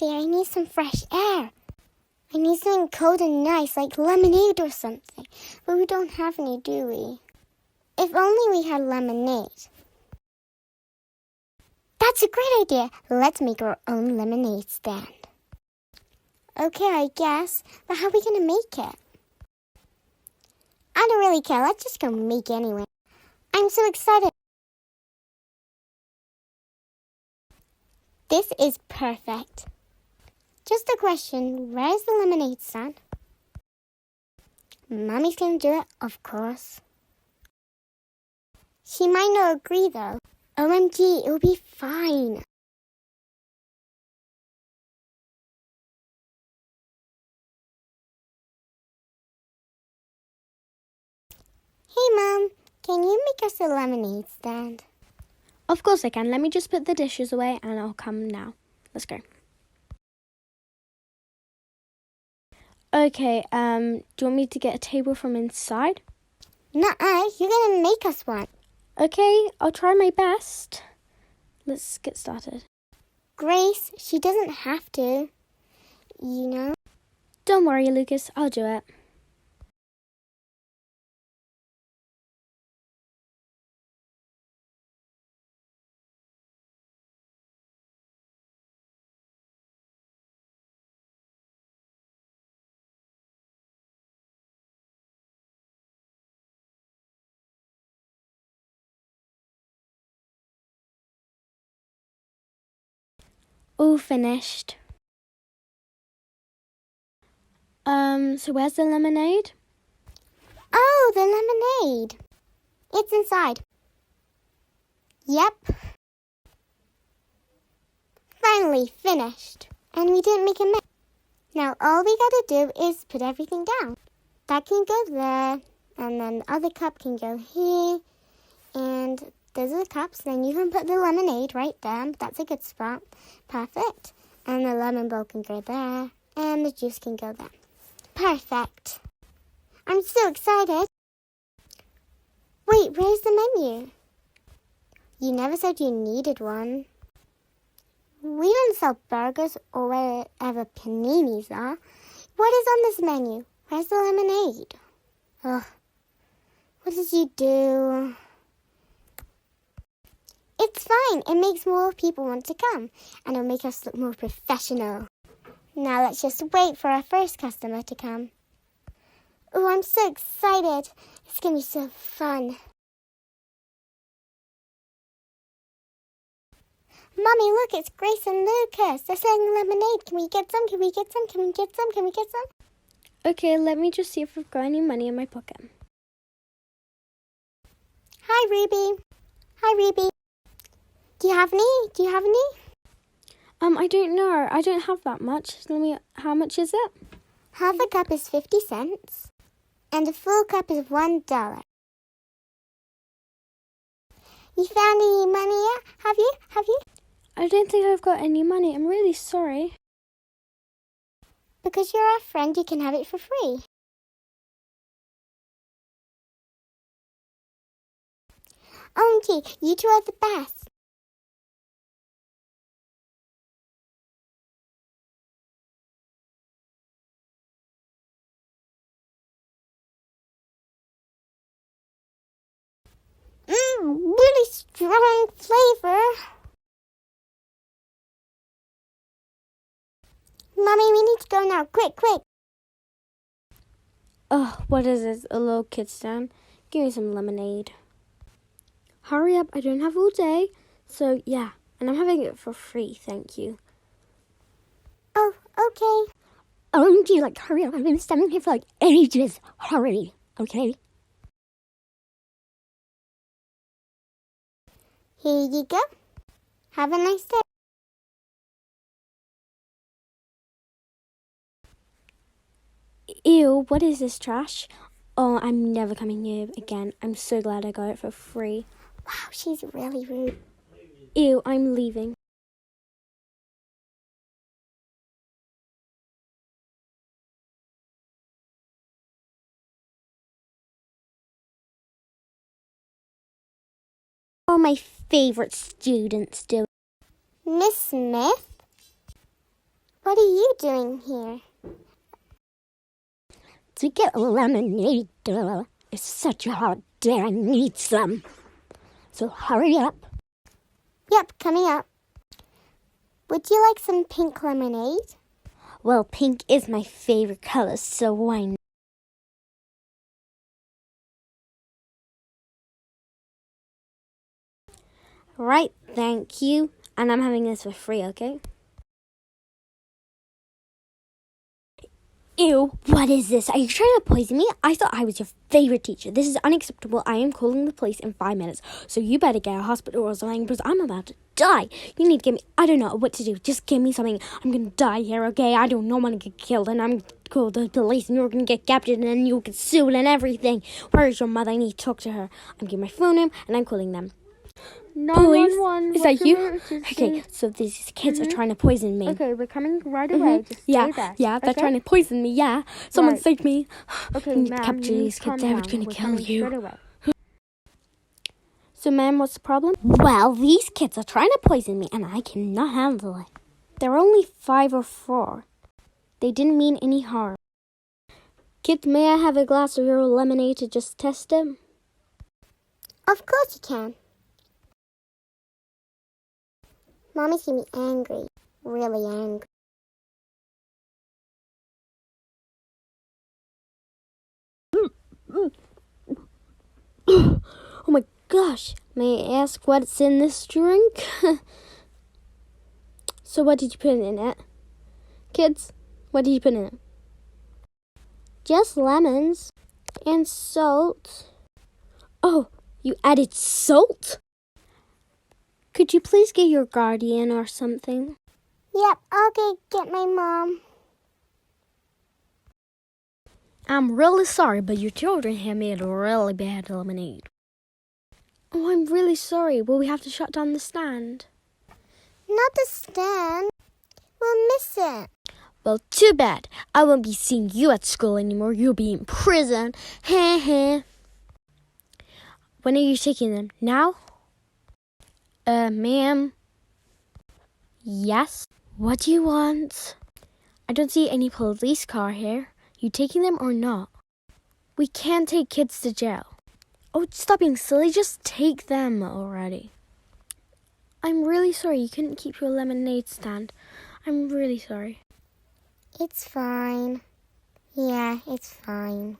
idea. I need some fresh air. I need something cold and nice, like lemonade or something. But we don't have any, do we? If only we had lemonade. That's a great idea. Let's make our own lemonade stand. Okay, I guess. But how are we going to make it? I don't really care. Let's just go make it anyway. I'm so excited. This is perfect. Just a question. Where's the lemonade stand? Mommy's going to do it, of course. She might not agree, though. OMG, it'll be fine. Hey, Mom, can you make us a lemonade stand? Of course I can. Let me just put the dishes away and I'll come now. Let's go. Okay, do you want me to get a table from inside? Nuh-uh, you're gonna make us one. Okay, I'll try my best. Let's get started. Grace, she doesn't have to. You know? Don't worry, Lucas. I'll do it. All finished. So where's the lemonade? Oh, the lemonade. It's inside. Yep. Finally finished. And we didn't make a mess. Now all we gotta do is put everything down. That can go there. And then the other cup can go here. And those are the cups. Then you can put the lemonade right there. That's a good spot. Perfect. And the lemon bowl can go there. And the juice can go there. Perfect. I'm so excited. Wait, where's the menu? You never said you needed one. We don't sell burgers or wherever paninis are. What is on this menu? Where's the lemonade? Ugh. What did you do? It's fine. It makes more people want to come. And it'll make us look more professional. Now let's just wait for our first customer to come. Oh, I'm so excited. It's going to be so fun. Mommy, look, it's Grace and Lucas. They're selling lemonade. Can we get some? Can we get some? Can we get some? Can we get some? Okay, let me just see if I've got any money in my pocket. Hi, Ruby. Hi, Ruby. Do you have any? Do you have any? I don't know. I don't have that much. How much is it? Half a cup is 50 cents. And a full cup is $1. You found any money yet? Have you? I don't think I've got any money. I'm really sorry. Because you're our friend, you can have it for free. OMG, you two are the best. Really strong flavor. Mommy, we need to go now. Quick, quick. Oh, what is this? A little kid stand? Give me some lemonade. Hurry up, I don't have all day. So, yeah, and I'm having it for free, thank you. Oh, okay. OMG, hurry up. I've been standing here for ages. Hurry, okay? Here you go. Have a nice day. Ew, what is this trash? Oh, I'm never coming here again. I'm so glad I got it for free. Wow, she's really rude. Ew, I'm leaving. All my favorite students do. Miss Smith? What are you doing here? To get lemonade. It's such a hot day. I need some. So hurry up. Yep, coming up. Would you like some pink lemonade? Well, pink is my favorite color, so why not? Right, thank you. And I'm having this for free, okay? Ew, what is this? Are you trying to poison me? I thought I was your favorite teacher. This is unacceptable. I am calling the police in 5 minutes. So you better get a hospital or something because I'm about to die. You need to give me, I don't know what to do. Just give me something. I'm going to die here, okay? I don't want to get killed and I'm going to call the police and you're going to get captured and then you'll get sued and everything. Where is your mother? I need to talk to her. I'm giving my phone in and I'm calling them. Police? 911, Is that what's you? your emergency? Okay, so these kids are trying to poison me. Okay, we're coming right away. Just stay there. Yeah, they're Okay? trying to poison me, yeah. Someone Right. save me. Okay, I need to ma'am, capture you need these to calm kids. They're down. going to We're kill coming you. straight away. So, ma'am, what's the problem? Well, these kids are trying to poison me, and I cannot handle it. They're only 5 or 4. They didn't mean any harm. Kids, may I have a glass of your lemonade to just test it? Of course you can. Mommy's gonna be angry. Really angry. Oh my gosh, may I ask what's in this drink? So what did you put in it? Kids, what did you put in it? Just lemons and salt. Oh, you added salt? Could you please get your guardian or something? Yep, I'll go get my mom. I'm really sorry, but your children have made a really bad lemonade. Oh, I'm really sorry. Will we have to shut down the stand? Not the stand. We'll miss it. Well, too bad. I won't be seeing you at school anymore. You'll be in prison. Heh heh. When are you taking them? Now? Ma'am? Yes? What do you want? I don't see any police car here. You taking them or not? We can't take kids to jail. Oh, stop being silly. Just take them already. I'm really sorry you couldn't keep your lemonade stand. I'm really sorry. It's fine. Yeah, it's fine.